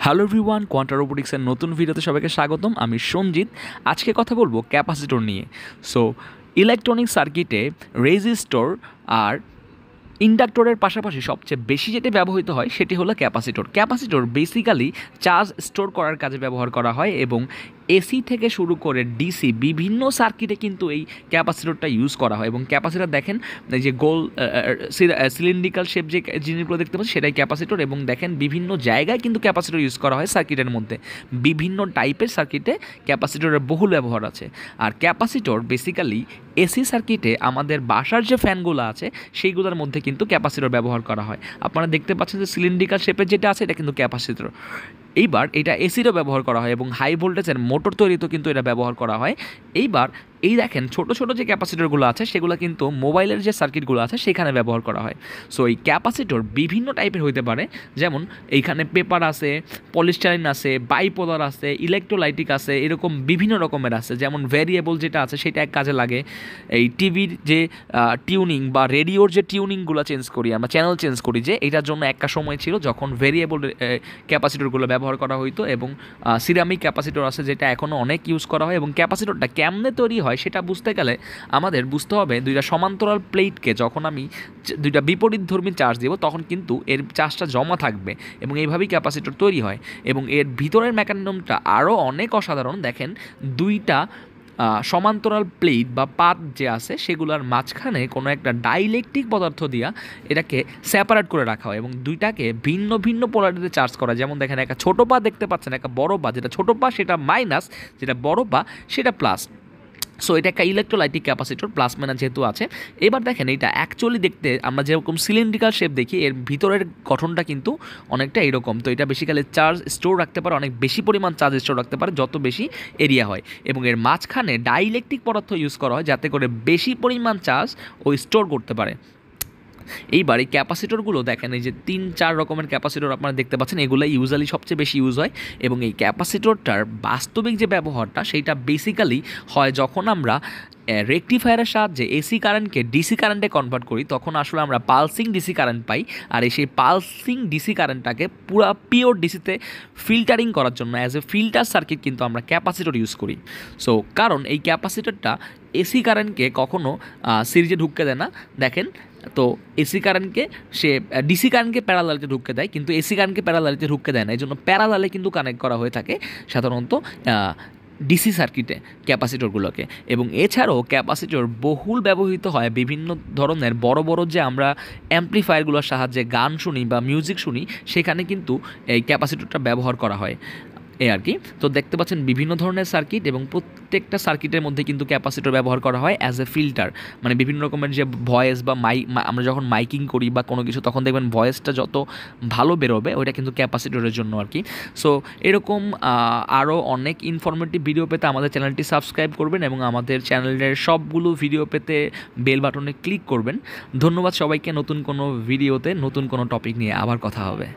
Hello everyone, quanta রোবোটিক্সের নতুন ভিডিওতে সবাইকে স্বাগতম। আমি সঞ্জিত। আজকে কথা বলবো ক্যাপাসিটর নিয়ে। সো ইলেকট্রনিক সার্কিটে রেজিস্টর আর ইন্ডাক্টরের পাশাপাশি সবচেয়ে বেশি যেটি ব্যবহৃত হয় সেটি হলো capacitor. Capacitor basically charge store করার কাজে ব্যবহার করা হয় এবং এসি থেকে শুরু করে ডিসি বিভিন্ন সার্কিটে কিন্তু এই ক্যাপাসিটরটা ইউজ করা হয়। এবং ক্যাপাসিটর দেখেন এই যে গোল সিলিন্ড্রিক্যাল শেপ যে জিনিসগুলো দেখতে পাচ্ছি সেটাই ক্যাপাসিটর। এবং দেখেন বিভিন্ন জায়গায় কিন্তু ক্যাপাসিটর ইউজ করা হয় সার্কিটের মধ্যে। বিভিন্ন টাইপের সার্কিটে ক্যাপাসিটরের বহুল ব্যবহার আছে। আর ক্যাপাসিটর বেসিক্যালি এসি সার্কিটে আমাদের বাসার যে ফ্যানগুলো আছে সেইগুলোর মধ্যে কিন্তু ক্যাপাসিটর ব্যবহার করা হয়। আপনারা দেখতে পাচ্ছেন যে সিলিন্ড্রিক্যাল শেপের যেটা আছে এটা কিন্তু ক্যাপাসিটর। এইবার এটা এসিরও ব্যবহার করা হয় এবং হাই ভোল্টেজের মোটর তৈরিতেও কিন্তু এটা ব্যবহার করা হয়। এইবার এই দেখেন ছোট ছোট যে ক্যাপাসিটরগুলো আছে সেগুলো কিন্তু মোবাইলের যে সার্কিটগুলো আছে সেখানে ব্যবহার করা হয়। সো এই ক্যাপাসিটর বিভিন্ন টাইপের হইতে পারে, যেমন এইখানে পেপার আছে, পলিস্টাইরিন আছে, বাইপোলার আছে, ইলেকট্রোলাইটিক আছে, এরকম বিভিন্ন রকমের আছে। যেমন ভ্যারিয়েবল যেটা আছে সেটা এক কাজে লাগে। এই টিভির যে টিউনিং বা রেডিওর যে টিউনিংগুলো চেঞ্জ করি আমরা, চ্যানেল চেঞ্জ করি, যে এটার জন্য একটা সময় ছিল যখন ভ্যারিয়েবল ক্যাপাসিটরগুলো ব্যবহার করা হইতো। এবং সিরামিক ক্যাপাসিটর আছে যেটা এখনও অনেক ইউজ করা হয়। এবং ক্যাপাসিটরটা কেমনে তৈরি হয় সেটা বুঝতে গেলে আমাদের বুঝতে হবে দুইটা সমান্তরাল প্লেটকে যখন আমি দুইটা বিপরীতধর্মী চার্জ দেব তখন কিন্তু এর চার্জটা জমা থাকবে এবং এইভাবেই ক্যাপাসিটর তৈরি হয়। এবং এর ভিতরের মেকানিজমটা আরও অনেক অসাধারণ। দেখেন দুইটা সমান্তরাল প্লেট বা পাত যে আছে সেগুলোর মাঝখানে কোনো একটা ডাইলেকট্রিক পদার্থ দিয়া এটাকে সেপারেট করে রাখা হয় এবং দুইটাকে ভিন্ন ভিন্ন পোলারিটিতে চার্জ করা। যেমন দেখেন একটা ছোটো পা দেখতে পাচ্ছেন, একটা বড় পা, যেটা ছোটো পা সেটা মাইনাস, যেটা বড় পা সেটা প্লাস। সো এটা একটা ইলেকট্রোলাইটিক ক্যাপাসিটর, প্লাস মাইনাস যেহেতু আছে। এবার দেখেন এটা অ্যাকচুয়ালি দেখতে আমরা যেরকম সিলিন্ড্রিক্যাল শেপ দেখি এর ভিতরের গঠনটা কিন্তু অনেকটা এরকম। তো এটা বেসিক্যালি চার্জ স্টোর রাখতে পারে, অনেক বেশি পরিমাণ চার্জ স্টোর রাখতে পারে যত বেশি এরিয়া হয়। এবং এর মাঝখানে ডাইলেকট্রিক পদার্থ ইউজ করা হয় যাতে করে বেশি পরিমাণ চার্জ ও স্টোর করতে পারে। এইবার এই ক্যাপাসিটরগুলো দেখেন, এই যে 3-4 রকমের ক্যাপাসিটর আপনারা দেখতে পাচ্ছেন, এগুলো ইউজুয়ালি সবচেয়ে বেশি ইউজ হয়। এবং এই ক্যাপাসিটরটার বাস্তবিক যে ব্যবহারটা সেইটা বেসিক্যালি হয় যখন আমরা রেকটিফায়ারের সাহায্যে এসি কারেন্টকে ডিসি কারেন্টে কনভার্ট করি, তখন আসলে আমরা পালসিং ডিসি কারেন্ট পাই। আর সেই পালসিং ডিসি কারেন্টটাকে পুরো পিওর ডিসিতে ফিল্টারিং করার জন্য অ্যাজ এ ফিল্টার সার্কিট কিন্তু আমরা ক্যাপাসিটর ইউজ করি। সো কারণ এই ক্যাপাসিটরটা এসি কারেন্টকে কখনও সিরিজে ঢুকতে দেয় না। দেখেন, তো এসি কারেন্টকে সে ডিসি কারেন্টকে প্যারালালিতে ঢুকতে দেয় কিন্তু এসি কারেন্টকে প্যারালালিতে ঢুকতে দেয় না। এই জন্য প্যারালালে কিন্তু কানেক্ট করা হয়ে থাকে সাধারণত ডিসি সার্কিটে ক্যাপাসিটরগুলোকে। এবং এছাড়াও ক্যাপাসিটর বহুল ব্যবহৃত হয় বিভিন্ন ধরনের বড় বড় যে আমরা অ্যাম্প্লিফায়ারগুলোর সাহায্যে গান শুনি বা মিউজিক শুনি, সেখানে কিন্তু এই ক্যাপাসিটরটা ব্যবহার করা হয় এই আর কি। তো দেখতে পাচ্ছেন বিভিন্ন ধরনের সার্কিট এবং প্রত্যেকটা সার্কিটের মধ্যে কিন্তু ক্যাপাসিটর ব্যবহার করা হয় অ্যাজ এ ফিল্টার। মানে বিভিন্ন রকমের যে ভয়েস বা আমরা যখন মাইকিং করি বা কোনো কিছু, তখন দেখবেন ভয়েসটা যত ভালো বেরোবে ওইটা কিন্তু ক্যাপাসিটরের জন্য আর কি। সো এরকম আরও অনেক ইনফরমেটিভ ভিডিও পেতে আমাদের চ্যানেলটি সাবস্ক্রাইব করবেন এবং আমাদের চ্যানেলের সবগুলো ভিডিও পেতে বেল বাটনে ক্লিক করবেন। ধন্যবাদ সবাইকে। নতুন কোনো ভিডিওতে নতুন কোনো টপিক নিয়ে আবার কথা হবে।